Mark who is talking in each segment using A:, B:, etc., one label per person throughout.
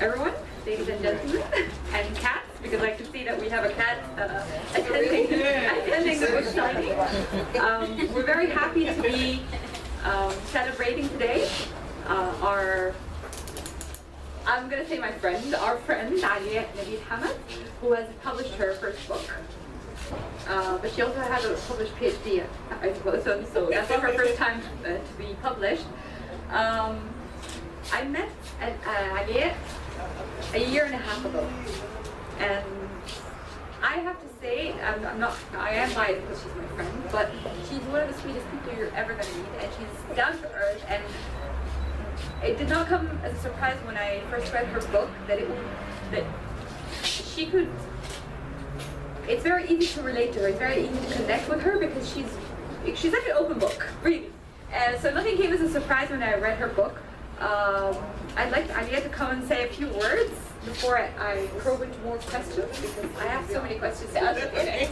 A: everyone, ladies and gentlemen, and cats, because I can see that we have a cat attending the book signing. We're very happy to be celebrating today I'm going to say our friend, Aliaa Nabil Hamad, who has published her first book. But she also had a published PhD, I suppose, so that's not her first time to be published. I met Aliaa a year and a half ago, and I have to say, I am biased because she's my friend, but she's one of the sweetest people you're ever going to meet, and she's down to earth, and it did not come as a surprise when I first read her book that she could. It's very easy to relate to her. It's very easy to connect with her because she's like an open book, really. And so nothing came as a surprise when I read her book. I'd like Aliaa to come and say a few words before I probe into more questions, because I have so many questions to ask today.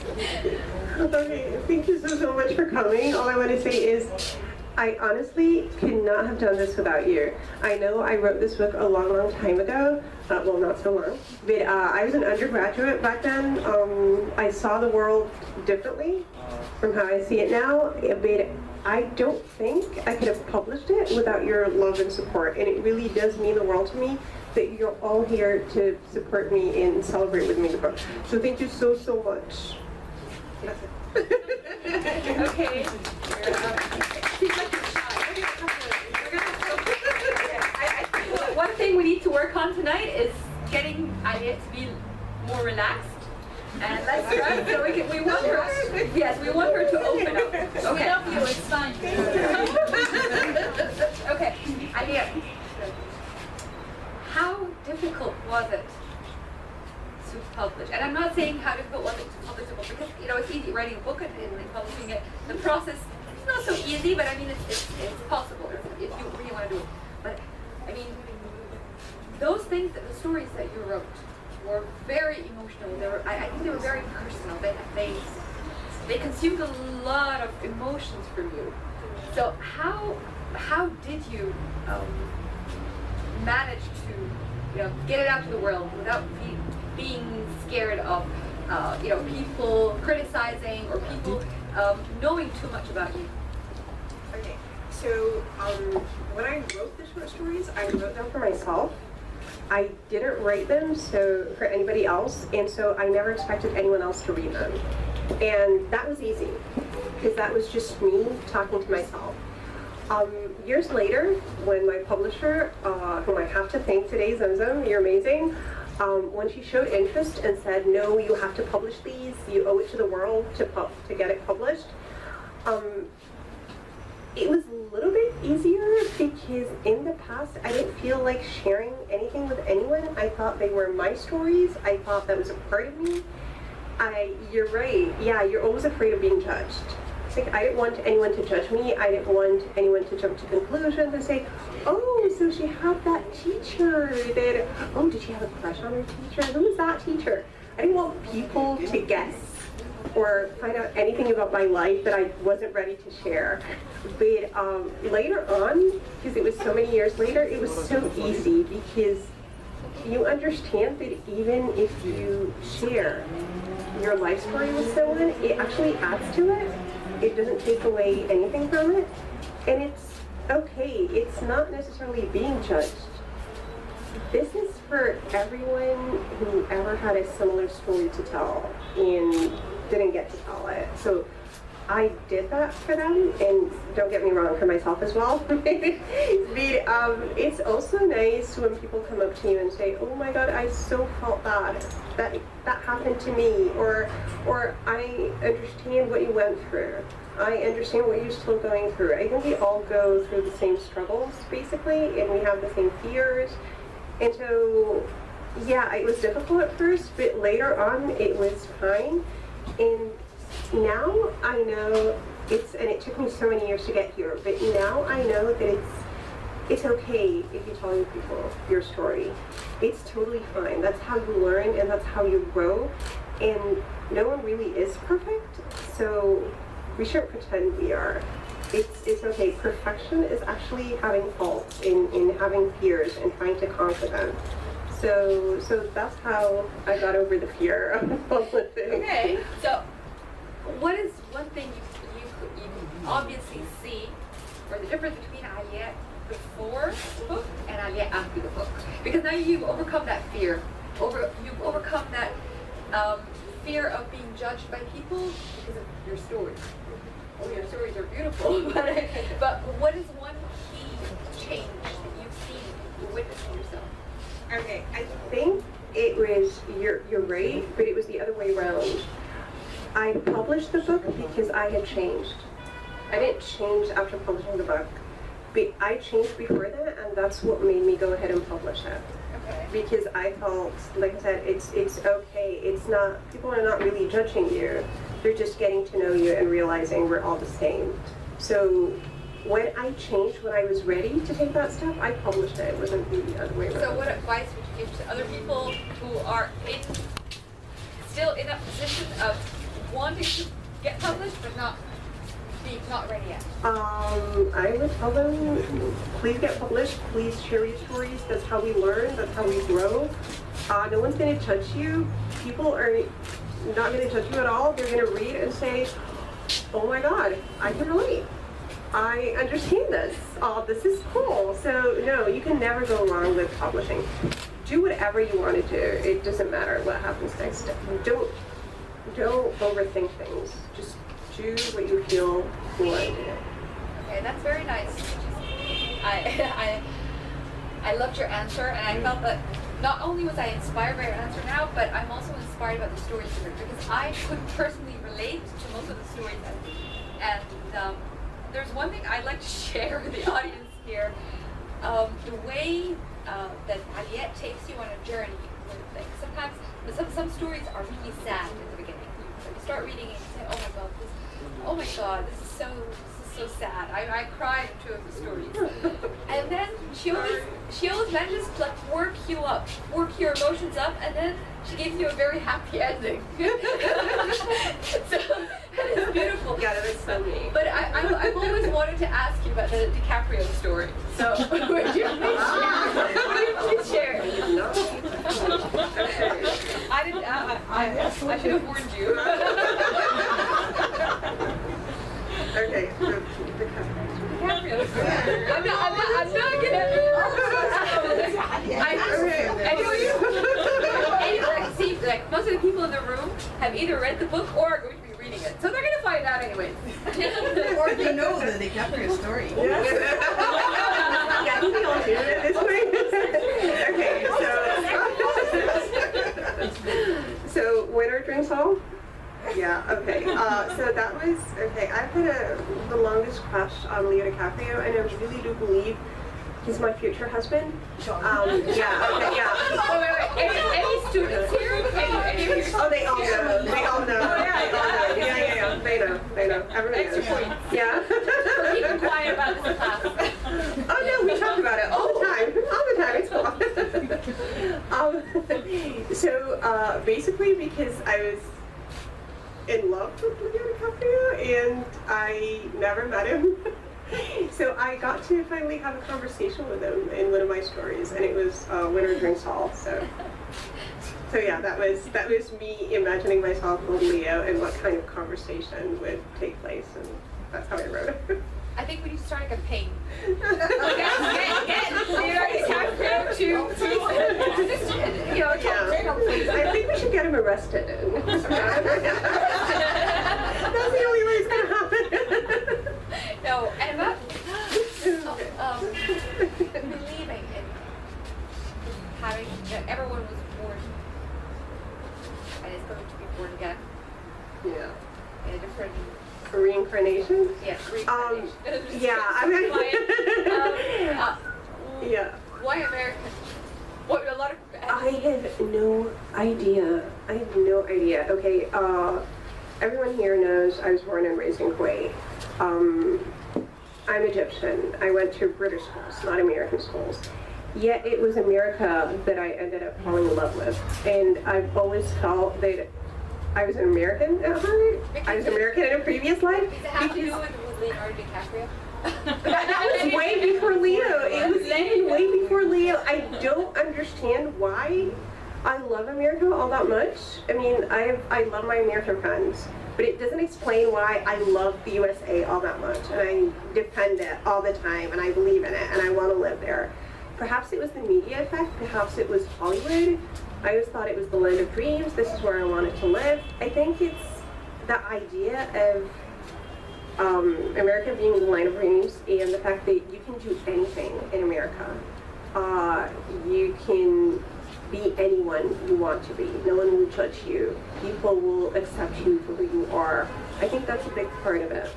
B: Okay, thank you so much for coming. All I want to say is, I honestly could not have done this without you. I know I wrote this book a long time ago. Well, not so long. But I was an undergraduate back then. I saw the world differently from how I see it now. But I don't think I could have published it without your love and support. And it really does mean the world to me that you're all here to support me and celebrate with me the book. So thank you so much.
A: Okay. One thing we need to work on tonight is getting Aliaa to be more relaxed and less stressed, so we want her. Yes, we want her to open up. Okay. We love you. It's fine. Okay, Aliaa. How difficult was it to publish? And I'm not saying how difficult was it to publish a book, because it's easy writing a book and publishing it. The process is not so easy, but I mean it's possible if you really want to do it. But I mean, those things, the stories that you wrote, were very emotional. I think they were very personal. They consumed a lot of emotions from you. So how did you manage to get it out to the world without being scared of people criticizing or people knowing too much about you?
B: Okay, so when I wrote the short stories, I wrote them for myself. I didn't write them for anybody else, and so I never expected anyone else to read them. And that was easy, because that was just me talking to myself. Years later, when my publisher, whom I have to thank today, Zamzam, you're amazing, when she showed interest and said, no, you have to publish these, you owe it to the world to get it published, it was a little bit easier, because in the past I didn't feel like sharing anything with anyone. I thought they were my stories. I thought that was a part of me. You're right. Yeah, you're always afraid of being judged. Like, I didn't want anyone to judge me. I didn't want anyone to jump to conclusions and say, oh, so she had that teacher that, oh, did she have a crush on her teacher? Who was that teacher? I didn't want people to guess or find out anything about my life that I wasn't ready to share. But later on, because it was so many years later, it was so easy, because you understand that even if you share your life story with someone, it actually adds to it. It doesn't take away anything from it. And it's okay. It's not necessarily being judged. This is for everyone who ever had a similar story to tell and didn't get to tell it. So I did that for them, and don't get me wrong, for myself as well. But it's also nice when people come up to you and say, oh my God, I so felt that happened to me, or I understand what you went through. I understand what you're still going through. I think we all go through the same struggles, basically, and we have the same fears. And so, yeah, it was difficult at first, but later on it was fine. And now I know and it took me so many years to get here, but now I know that it's okay if you tell your people your story. It's totally fine. That's how you learn, and that's how you grow. And no one really is perfect, so we shouldn't pretend we are. It's okay. Perfection is actually having faults, in having fears and trying to conquer them. So that's how I got over the fear of publishing.
A: Okay, so what is one thing you obviously see, or the difference between Aliaa before the book and Aliaa after the book? Because now you've overcome that fear. You've overcome that fear of being judged by people because of your stories. Oh, your stories are beautiful, but what is one key change that you've seen, you're witnessing yourself?
B: Okay, I think it was, you're right, but it was the other way around. I published the book because I had changed. I didn't change after publishing the book, but I changed before that, and that's what made me go ahead and publish it.
A: Okay.
B: Because I felt, like I said, it's okay. It's not, people are not really judging you. They're just getting to know you and realizing we're all the same. So when I changed, when I was ready to take that step, I published it. It wasn't the other way around.
A: So what advice would you give to other people who are still in that position of wanting to get published but not ready yet?
B: I would tell them, please get published, please share your stories. That's how we learn, that's how we grow. No one's going to judge you. People are not going to judge you at all. They're going to read and say, oh my God, I can relate. I understand this. Oh, this is cool. So no, you can never go wrong with publishing. Do whatever you want to do. It doesn't matter what happens next. Don't overthink things. Just do what you feel you want to do.
A: Okay, that's very nice. I loved your answer, and I felt that not only was I inspired by your answer now, but I'm also inspired by the stories you heard, because I could personally relate to most of the stories. And there's one thing I'd like to share with the audience here. The way that Aliaa takes you on a journey with things. Sometimes, some stories are really sad in the beginning. So you start reading it and you say, oh my god, this is so sad. I cried in two of the stories. And then she always manages to like work you up, work your emotions up, and then she gives you a very happy ending. So it's beautiful.
B: Yeah, that is so neat.
A: But I've always wanted to ask you about the DiCaprio story. So would you please share? I didn't. I should have warned you.
B: Okay.
A: DiCaprio story. I'm not gonna. See, like most of the people in the room have either read the book or are going to be reading it, so they're gonna find out anyways.
C: Or you know the DiCaprio story.
B: Yeah, we all do it this way. Okay, so winter drinks all? Yeah, okay. So that was, okay, I've had the longest crush on Aliaa DiCaprio, and I really do believe he's my future husband. Yeah, okay, yeah.
A: Wait. Any students here? Any of your
B: Oh, they all know. They all know.
A: Oh, yeah.
B: Yeah. They know. Everybody
A: Extra
B: knows.
A: points.
B: Yeah.
A: For keeping quiet about this class.
B: Oh no, we talk about it all the time. It's cool. Basically because I was in love with Aliaa DiCaprio and I never met him. So I got to finally have a conversation with him in one of my stories, and it was Winter Drinks Hall. So yeah, that was me imagining myself with Leo and what kind of conversation would take place, and that's how I wrote it.
A: I think we need to start a campaign. Get Leonardo DiCaprio to
B: Yeah. I think we should get him arrested. That's the only way it's gonna happen.
A: No, and about believing in having that everyone was born and is going to be born again
B: Yeah.
A: in a different.
B: Reincarnation?
A: Yes, reincarnation.
B: Yeah, I mean, yeah.
A: Why American? What a lot of.
B: I have no idea. Okay, everyone here knows I was born and raised in Kuwait. I'm Egyptian. I went to British schools, not American schools. Yet it was America that I ended up falling in love with. And I've always felt that I was an American at heart. I was American in a previous life.
A: Does it have to do with Leonardo DiCaprio?
B: That was way before Leo. It was even way before Leo. I don't understand why I love America all that much. I mean, I love my American friends, but it doesn't explain why I love the USA all that much, and I defend it all the time, and I believe in it, and I want to live there. Perhaps it was the media effect. Perhaps it was Hollywood. I always thought it was the land of dreams. This is where I wanted to live. I think it's the idea of America being the land of dreams, and the fact that you can do anything in America. You can be anyone you want to be. No one will judge you. People will accept you for who you are. I think that's a big part of it.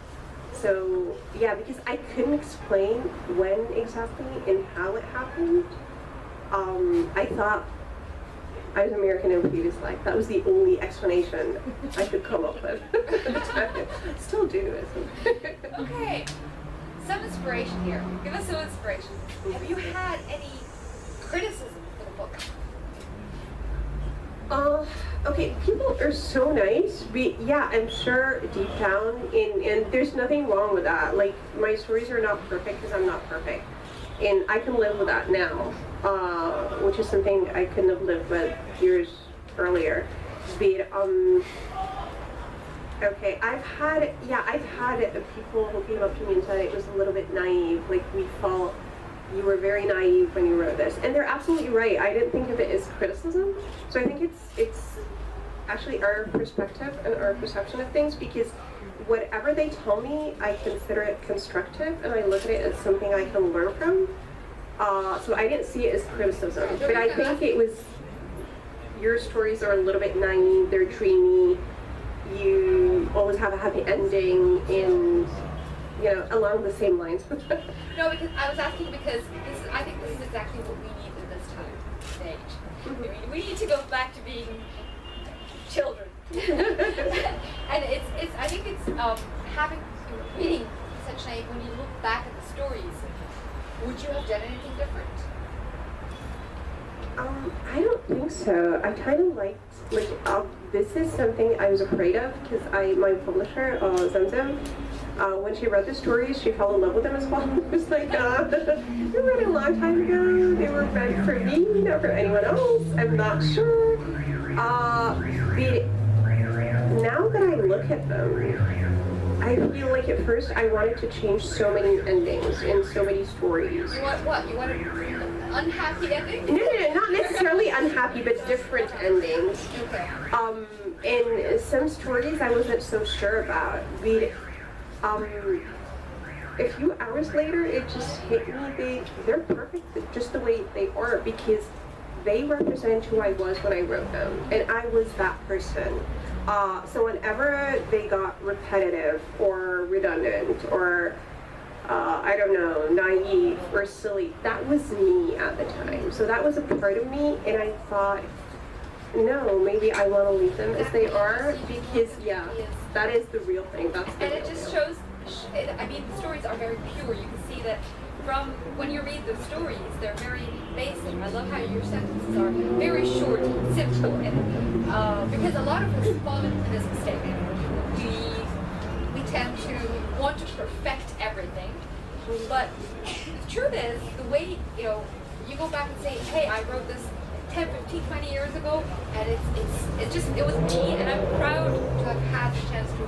B: So yeah, because I couldn't explain when exactly and how it happened. I thought I was American in a previous life. That was the only explanation I could come up with at the time. Still do.
A: Okay, some inspiration here. Give us some inspiration. Have you had any criticism for the book?
B: Okay, people are so nice. Yeah, I'm sure deep down, and there's nothing wrong with that. Like, my stories are not perfect because I'm not perfect. And I can live with that now, which is something I couldn't have lived with years earlier. But, okay, I've had people who came up to me and said it was a little bit naive, like we felt you were very naive when you wrote this. And they're absolutely right. I didn't think of it as criticism. So I think it's actually our perspective and our perception of things, because whatever they tell me, I consider it constructive, and I look at it as something I can learn from. So I didn't see it as criticism, but I think it was, your stories are a little bit naive, they're dreamy, you always have a happy ending, and you know, along the same lines.
A: No, because I was asking because I think this is exactly what we need in this time and age. We need to go back to being children. And I think it's reading such a, when you look back at the stories, would you have done anything different?
B: I don't think so. I kind of liked, this is something I was afraid of, because my publisher, Zamzam, when she read the stories, she fell in love with them as well. It was like, they were written a long time ago. They were meant for me, not for anyone else. I'm not sure. But now that I look at them, I feel like at first I wanted to change so many endings in so many stories.
A: You want what? You want an unhappy ending?
B: No, not necessarily unhappy, but different endings.
A: Okay.
B: And some stories I wasn't so sure about. But a few hours later, it just hit me. They're perfect just the way they are, because they represent who I was when I wrote them, and I was that person. So whenever they got repetitive or redundant or I don't know, naive or silly, that was me at the time. So that was a part of me, and I thought, no, maybe I want to leave them as they are, because yeah, that is the real thing. That's the
A: and
B: real
A: it just
B: deal.
A: shows. I mean, the stories are very pure. You can see that from when you read the stories, they're very basic. I love how your sentences are very short, simple, and because a lot of us fall into this mistake. We tend to want to perfect everything, but the truth is, the way you go back and say, hey, I wrote this 10, 15, 20 years ago, and it was me, and I'm proud to have had the chance to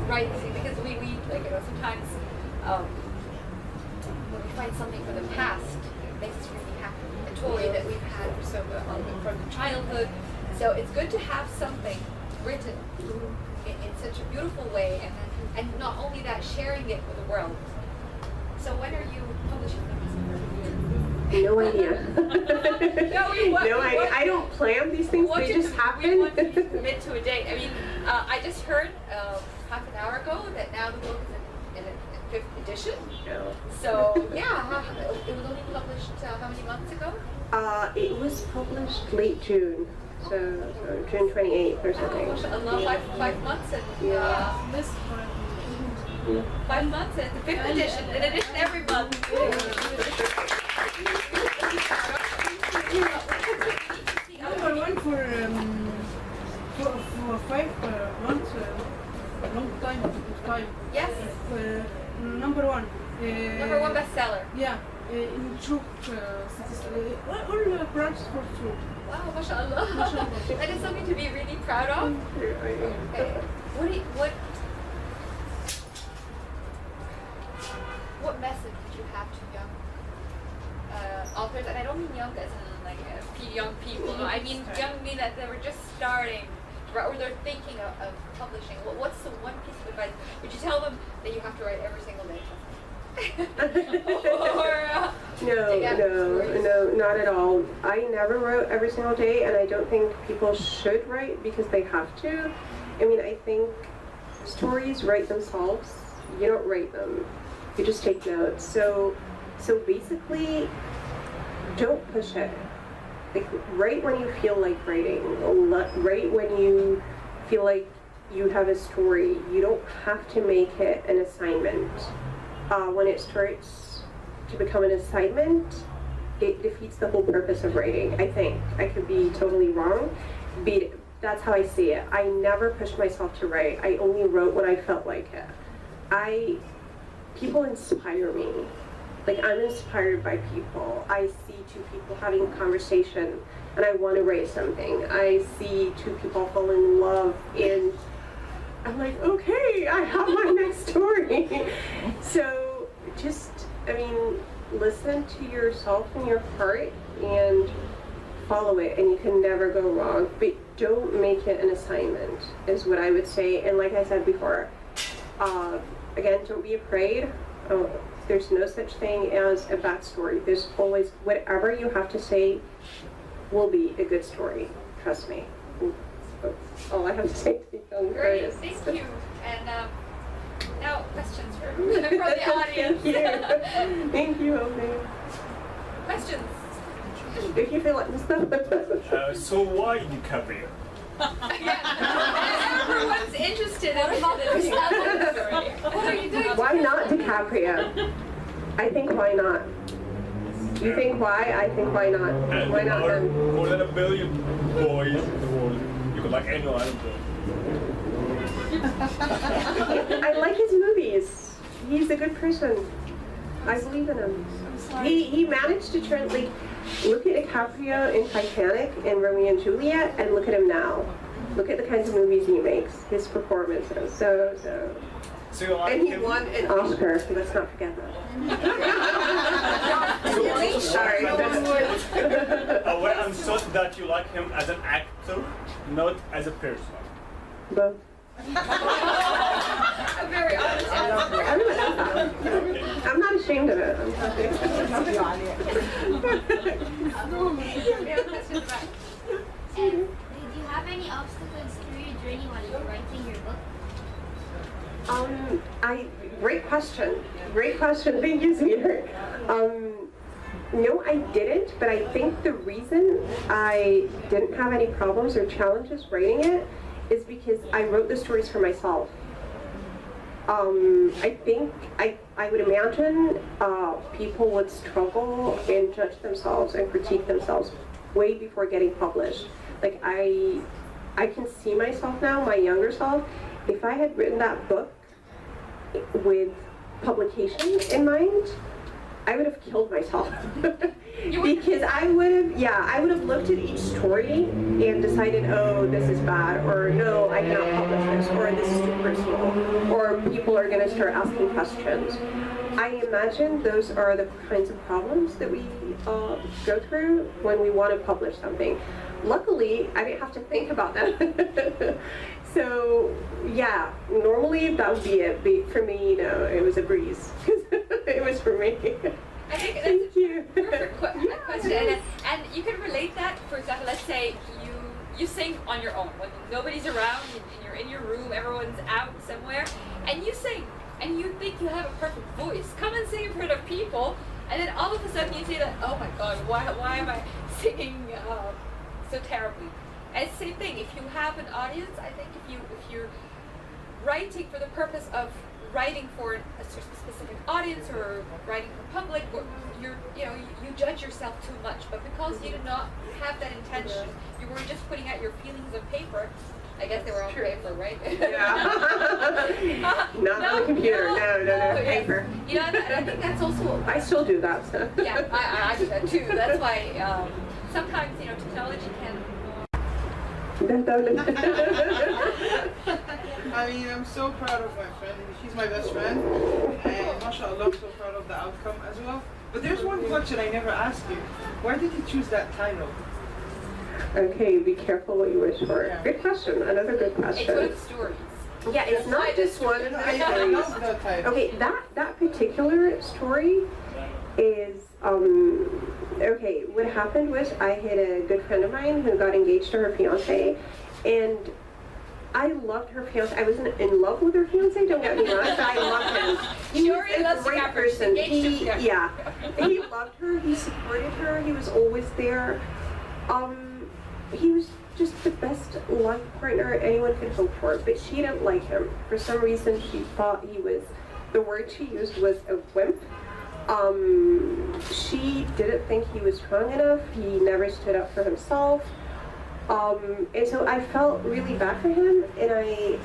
A: write this, because we sometimes when we find something from the past, it makes us really happy. A toy that we've had from childhood. So it's good to have something written in such a beautiful way, and not only that, sharing it with the world. So when are you publishing them?
B: No idea. No idea. I don't plan these things, they just happen.
A: We want to commit to a date. I mean, I just heard half an hour ago that now the book is in a 5th edition.
B: No.
A: So, yeah, it was only published how many months ago?
B: It was published late June, so June 28th or something.
A: Oh, 5 months and
C: This one.
A: 5 months and the 5th edition, an edition every month.
C: Number one for 5 months, long time.
A: Yes.
C: Number one.
A: Number one bestseller.
C: Yeah, in Chuk cities. All branches for Chuk.
A: Wow, mashallah. That is something to be really proud of. Okay. What message would you have to young authors? And I don't mean young as in like young people. No, I mean young mean that they were just starting, or they're thinking of publishing. What's the one piece of advice? Would you tell them that you have to write every single day?
B: No, not at all. I never wrote every single day, and I don't think people should write because they have to. I mean, I think stories write themselves. You don't write them. You just take notes. So basically, don't push it. Like, write when you feel like writing. Write when you feel like you have a story. You don't have to make it an assignment. When it starts to become an assignment, it defeats the whole purpose of writing, I think. I could be totally wrong, but that's how I see it. I never pushed myself to write. I only wrote when I felt like it. People inspire me. Like, I'm inspired by people. I see two people having a conversation and I want to write something. I see two people fall in love and I'm like, okay, I have my next story. So just, listen to yourself and your heart and follow it, and you can never go wrong. But don't make it an assignment, is what I would say. And like I said before, again, don't be afraid. There's no such thing as a bad story. There's always, whatever you have to say will be a good story. Trust me. All I have to say to young
A: Great,
B: artists.
A: thank you. And now questions from the audience.
B: Thank you, Obi.
A: Questions?
B: If you feel like this
D: So why DiCaprio?
A: Everyone's interested in the story. What are you doing?
B: Why not DiCaprio? I think why not? You think why? I think why not?
D: And
B: Why not
D: there are
B: then?
D: more than 1 billion boys in the world. You could like anyone.
B: I like his movies. He's a good person. I believe in him. He managed to turn, like, look at DiCaprio in Titanic and Romeo and Juliet, and look at him now. Look at the kinds of movies he makes. His performances. So.
D: So you like
B: And he
D: him?
B: won an Oscar, so let's not forget that. Sorry.
D: Well, I'm sorry that you like him as an actor, not as a person.
B: Both.
A: A very honest answer.
B: Everyone knows that. I'm not ashamed of it.
A: We have questions about
E: And did you have any obstacles through your journey while you were writing your book?
B: Great question. Great question. Thank you, sweetheart. No, I didn't, but I think the reason I didn't have any problems or challenges writing it is because I wrote the stories for myself. I think I would imagine people would struggle and judge themselves and critique themselves way before getting published. Like, I can see myself now, my younger self, if I had written that book with publication in mind, I would have killed myself. Because I would have looked at each story and decided, oh, this is bad, or no, I cannot publish this, or this is too personal, or people are going to start asking questions. I imagine those are the kinds of problems that we go through when we want to publish something. Luckily, I didn't have to think about that. So, yeah, normally that would be it. But for me, no, it was a breeze. It was for me.
A: I think that's
B: Thank you.
A: a perfect question. And you can relate that, for example, let's say you sing on your own. When nobody's around, and you're in your room, everyone's out somewhere, and you sing, and you think you have a perfect voice. Come and sing in front of people, and then all of a sudden you say that, oh my God, why am I singing so terribly? And it's the same thing. If you have an audience, I think if you're writing for the purpose of writing for a specific audience or writing for public, or you judge yourself too much. But because you did not have that intention, you were just putting out your feelings on paper, I guess they were on paper, right?
B: Yeah. Not on the computer. No,
A: yes.
B: paper.
A: You know, and I think that's also.
B: I still do that. So.
A: Yeah, I do that too. That's why sometimes technology can.
C: I mean, I'm so proud of my friend. She's my best friend. And mashallah, I'm so proud of the outcome as well. But there's one question I never asked you. Why did you choose that title?
B: Okay, be careful what you wish for.
C: Yeah.
B: Good question. Another good
A: It's one
B: question.
A: of the stories.
B: Yeah, it's not just one of the
C: I
B: stories.
C: love that title.
B: Okay, that particular story is okay. What happened was I had a good friend of mine who got engaged to her fiance, and I loved her fiance. I wasn't in love with her fiance. Don't get me wrong, but I loved him. He was a great person. He loved her. He supported her. He was always there. He was just the best life partner anyone could hope for, but she didn't like him. For some reason, she thought he was, the word she used was a wimp. She didn't think he was strong enough. He never stood up for himself. And so I felt really bad for him, and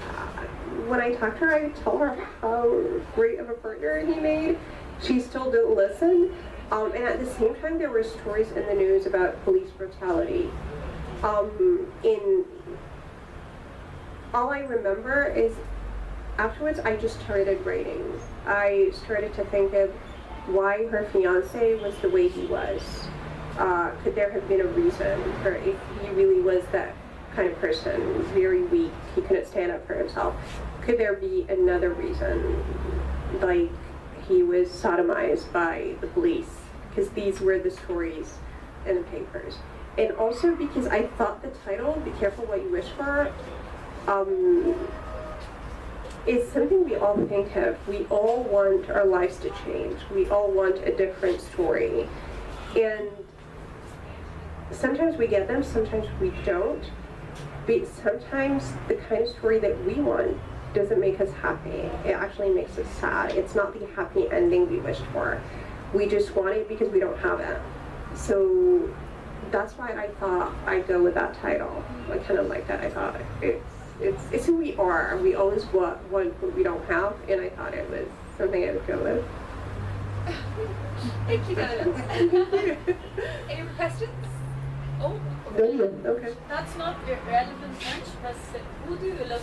B: when I talked to her, I told her how great of a partner he made. She still didn't listen. And at the same time, there were stories in the news about police brutality. All I remember is afterwards I just started writing. I started to think of why her fiance was the way he was. Could there have been a reason for if he really was that kind of person, very weak, he couldn't stand up for himself? Could there be another reason, like he was sodomized by the police? Because these were the stories in the papers. And also because I thought the title, Be Careful What You Wish For, is something we all think of. We all want our lives to change. We all want a different story. And sometimes we get them, sometimes we don't. But sometimes the kind of story that we want doesn't make us happy. It actually makes us sad. It's not the happy ending we wished for. We just want it because we don't have it. So that's why I thought I'd go with that title. I kind of like that. I thought it's who we are. We always want what we don't have, and I thought it was something I would go with.
A: Thank you, Donna. Any more questions? Oh,
B: Okay.
F: That's not relevant much, but who do you look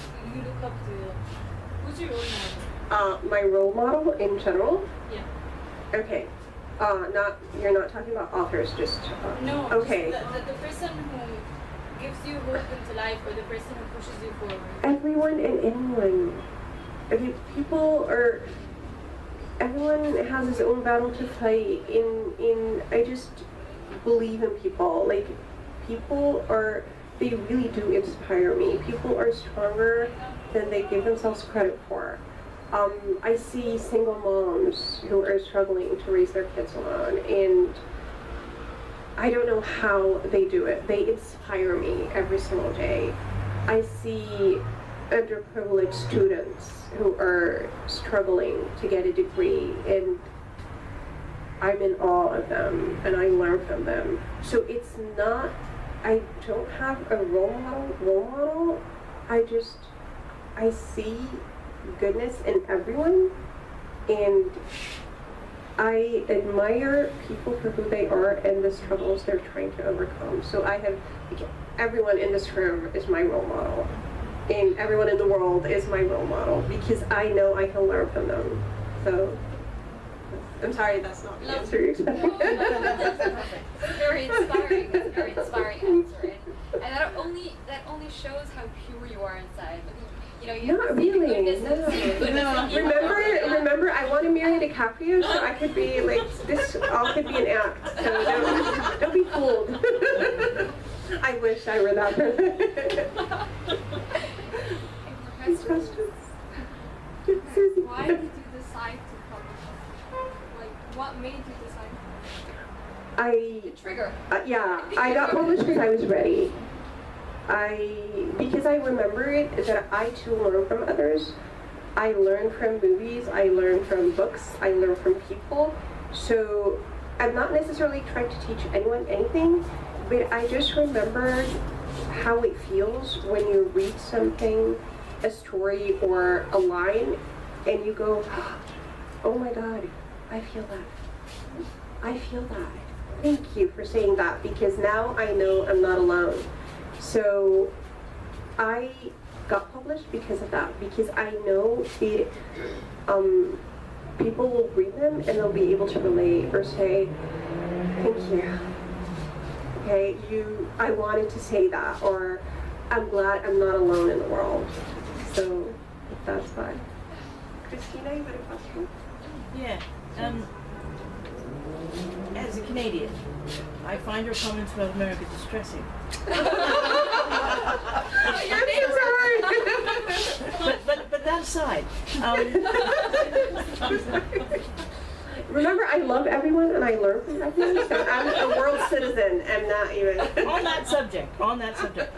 F: up to? Who's your role model?
B: My role model in general?
F: Yeah.
B: Okay. You're not talking about authors, just
F: No.
B: okay.
F: The person who gives you hope into life, or the person who pushes you forward.
B: Everyone and anyone. Okay, everyone has his own battle to fight. I just believe in people. Like, they really do inspire me. People are stronger than they give themselves credit for. I see single moms who are struggling to raise their kids alone, and I don't know how they do it. They inspire me every single day. I see underprivileged students who are struggling to get a degree, and I'm in awe of them, and I learn from them. So it's not, I don't have a role model. I see goodness in everyone, and I admire people for who they are and the struggles they're trying to overcome. So everyone in this room is my role model, and everyone in the world is my role model, because I know I can learn from them. So I'm sorry, that's not the answer you're expecting.
A: It's very inspiring. It's a very inspiring answer, and that only shows how pure you are inside. You
B: Not
A: have to see the
B: really.
A: goodness and see the goodness in you.
B: Remember, I want to marry DiCaprio, so I could be like this. All could be an act. So don't be fooled. I wish I were that person.
A: Any questions?
F: Why did you decide to publish? Like, what made you decide to publish?
A: The trigger.
B: Yeah, I got published because I was ready. Because I remembered that I too learn from others. I learn from movies, I learn from books, I learn from people. So I'm not necessarily trying to teach anyone anything, but I just remembered how it feels when you read something, a story or a line, and you go, oh my God, I feel that. I feel that. Thank you for saying that, because now I know I'm not alone. So I got published because of that, because I know it, people will read them and they'll be able to relate or say, thank you. Okay, I wanted to say that, or I'm glad I'm not alone in the world. So that's why. Christina, you had a question?
G: Yeah. As a Canadian, I find your comments about America distressing. But that aside,
B: remember, I love everyone and I learn from everyone. So I'm a world citizen. I'm not even.
G: on that subject,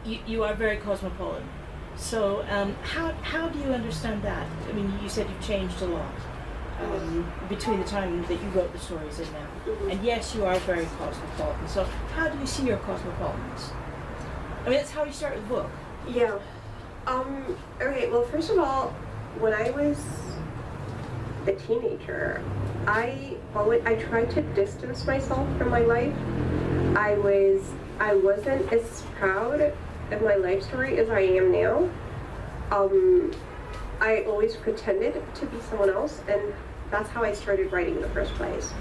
G: you are very cosmopolitan. So how do you understand that? I mean, you said you've changed a lot between the time that you wrote the stories and now. And yes, you are very cosmopolitan. So how do you see your cosmopolitans? I mean, that's how you start the book.
B: Yeah. Okay, well, first of all, when I was a teenager, I tried to distance myself from my life. I wasn't as proud of my life story as I am now. I always pretended to be someone else, and that's how I started writing in the first place.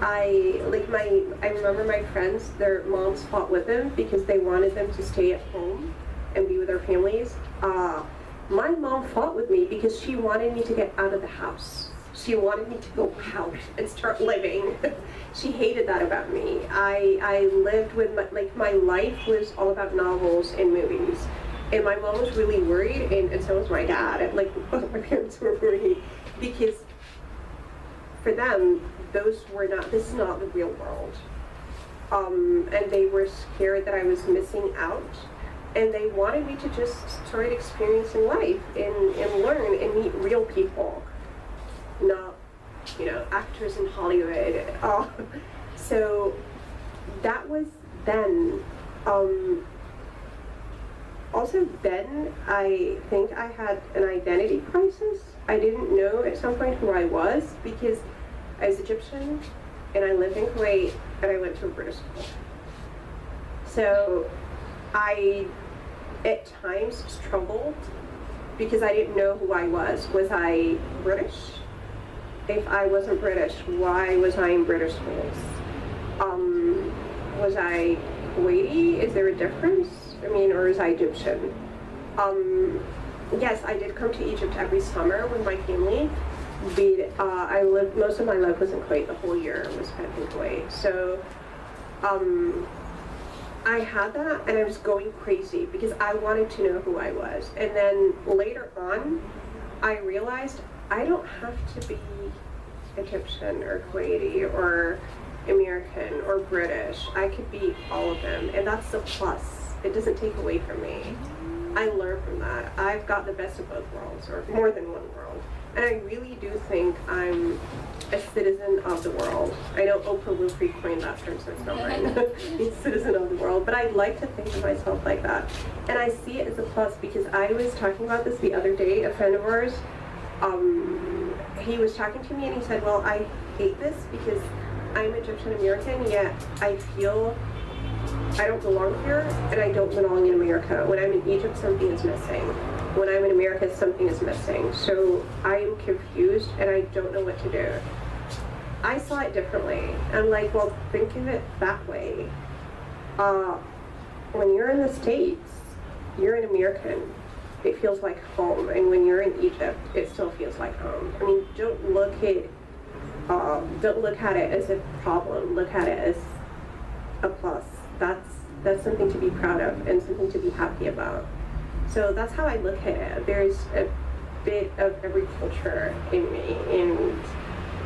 B: I remember my friends, their moms fought with them because they wanted them to stay at home and be with their families. My mom fought with me because she wanted me to get out of the house. She wanted me to go out and start living. She hated that about me. I lived with, my life was all about novels and movies. And my mom was really worried, and so was my dad. And both my parents were worried because for them, this is not the real world. And they were scared that I was missing out. And they wanted me to just start experiencing life and learn and meet real people, not, actors in Hollywood. So that was then. Also then, I think I had an identity crisis. I didn't know at some point who I was because I was Egyptian and I lived in Kuwait and I went to a British school. So I, at times, struggled because I didn't know who I was. Was I British? If I wasn't British, why was I in British schools? Was I Kuwaiti? Is there a difference? Or is I Egyptian? Yes, I did come to Egypt every summer with my family. I lived, most of my life was in Kuwait. The whole year was spent in Kuwait. So I had that, and I was going crazy because I wanted to know who I was. And then later on, I realized I don't have to be Egyptian or Kuwaiti or American or British. I could be all of them, and that's the plus. It doesn't take away from me. I learn from that. I've got the best of both worlds, or more than one world. And I really do think I'm a citizen of the world. I know Oprah Winfrey coined that term, so it's not right. Being citizen of the world. But I like to think of myself like that. And I see it as a plus because I was talking about this the other day. A friend of ours, he was talking to me and he said, well, I hate this because I'm Egyptian American, yet I feel I don't belong here and I don't belong in America. When I'm in Egypt, something is missing. When I'm in America, something is missing. So I am confused and I don't know what to do. I saw it differently. I'm like, well, think of it that way. When you're in the States, you're an American. It feels like home. And when you're in Egypt, it still feels like home. Don't look at it as a problem. Look at it as a plus. That's something to be proud of and something to be happy about. So that's how I look at it. There's a bit of every culture in me, and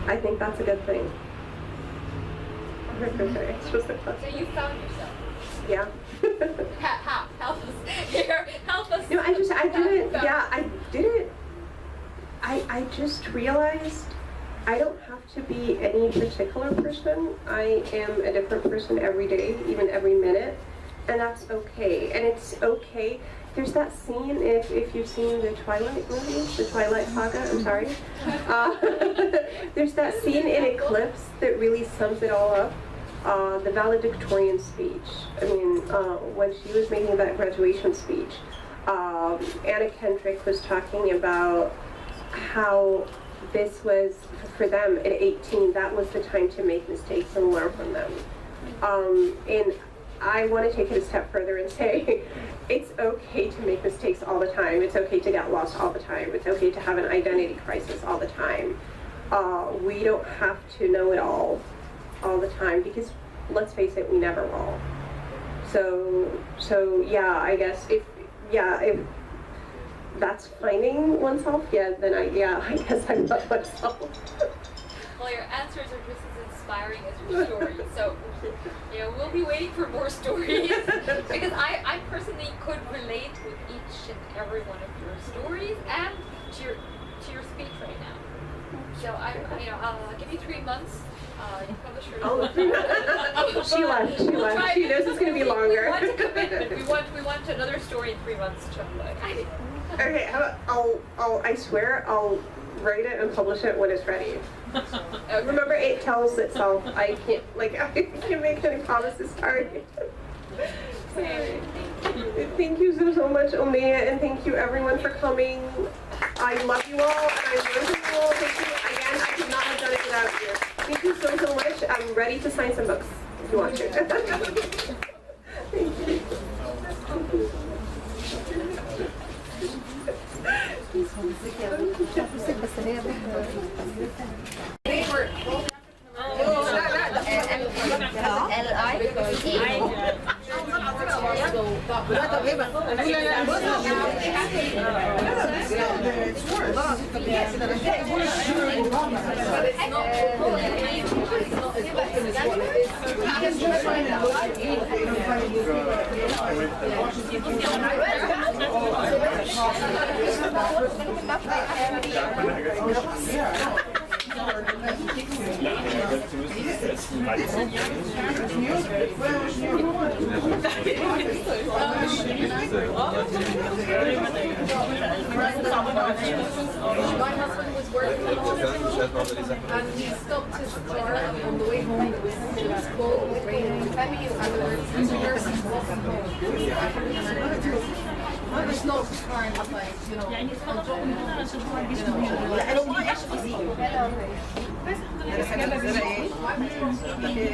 B: I think that's a good thing. It's just a plus.
F: So you found yourself.
B: Yeah.
F: How? Help us. Here, help us.
B: No, I didn't. I just realized I don't have to be any particular person. I am a different person every day, even every minute. and that's okay. And it's okay. There's that scene, if you've seen the Twilight movies, the Twilight Saga, I'm sorry. There's that scene in Eclipse that really sums it all up. The valedictorian speech. I mean, when she was making that graduation speech, Anna Kendrick was talking about how this was, for them at 18, that was the time to make mistakes and learn from them. And I want to take it a step further and say, it's okay to make mistakes all the time. It's okay to get lost all the time. It's okay to have an identity crisis all the time. We don't have to know it all the time, because let's face it, we never will. So yeah, I guess if that's finding oneself, then I guess I love myself.
A: Well, your answers are just as inspiring as your stories. So, we'll be waiting for more stories because I personally could relate with each and every one of your stories and to your speech right now. So I'll give you 3 months. You publish your
B: She left. She knows it's going to be longer.
A: We want to commit. We want another story in 3 months, Chuck.
B: Okay, I swear I'll write it and publish it when it's ready.
A: Okay.
B: Remember, it tells itself. I can't make any promises. Sorry. Thank you so much, Omea, and thank you everyone for coming. I love you all, and I love you all. Thank you again. I could not have done it without you. Thank you so much. I'm ready to sign some books if you want to. Thank you.
H: My husband was working and he stopped his car on the way home. It was cold, it was raining, heavy, and there were 2 nurses walking home. And he stopped his car and was like,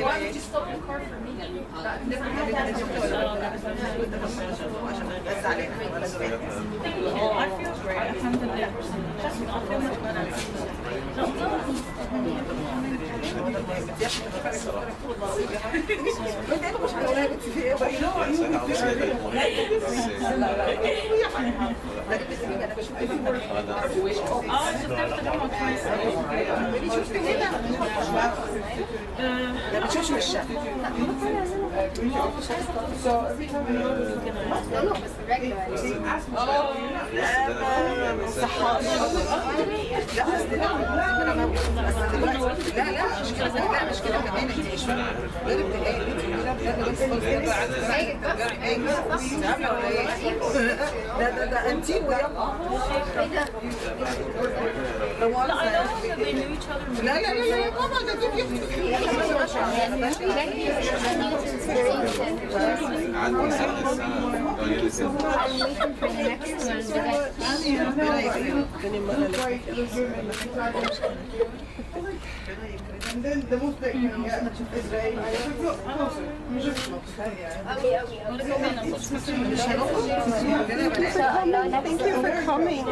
H: why would you stop your car for me? That never happened.
G: I feel great. Alhamdulillah. I feel much
C: So every time I And then the most big thing is
B: Thank you for coming.